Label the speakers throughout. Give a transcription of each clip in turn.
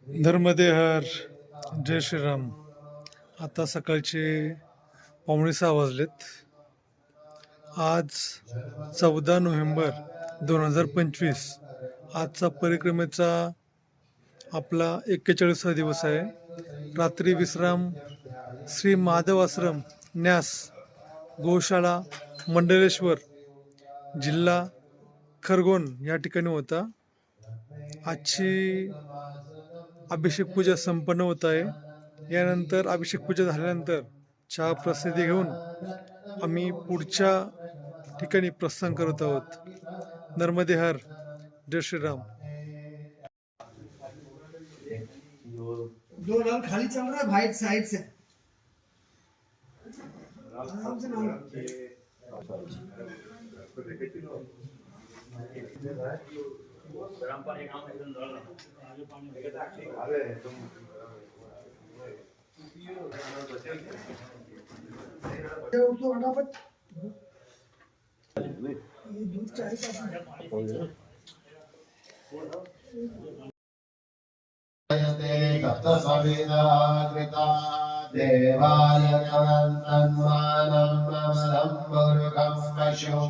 Speaker 1: धर्मदेहर जय श्रीराम. आता सकाळचे 5:45 वाजलेत. आज 14 नोव्हेंबर 2025. आजचा परिक्रमेचा आपला 41वा दिवस आहे. रात्री विश्राम श्री माधव आश्रम न्यास गोशाळा मंडलेश्वर जिल्हा खरगोन या ठिकाणी होता. आजची अभिषेक पूजा संपन्न होत आहे. यानंतर अभिषेक पूजा झाल्यानंतर चहा प्रसादी घेऊन आम्ही पुढच्या ठिकाणी प्रस्थान करत आहोत. नर्मदे हर जय श्रीराम.
Speaker 2: दो लाल खाली चल रहा है भाई साइड से. दूध चाय
Speaker 3: देवाय तन्मानं नमलं मुरुगं पशुं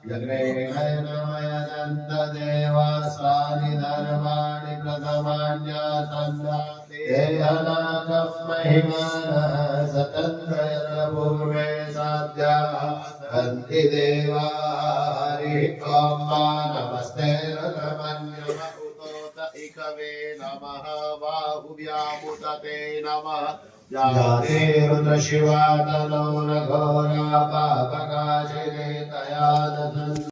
Speaker 3: यग्रेणमयदन्त देवास्तानि धर्माणि प्रथमान्यासन्नाथं महिमानः सतन्त्रयपूर्वे साध्याः सन्ति देवा हरिः नमस्ते रमण्यम इकवे नमः बाहुव्यामुतते नमः जाते रुद्रशिवा तनो न घोरा पापकाशिने तया दधन्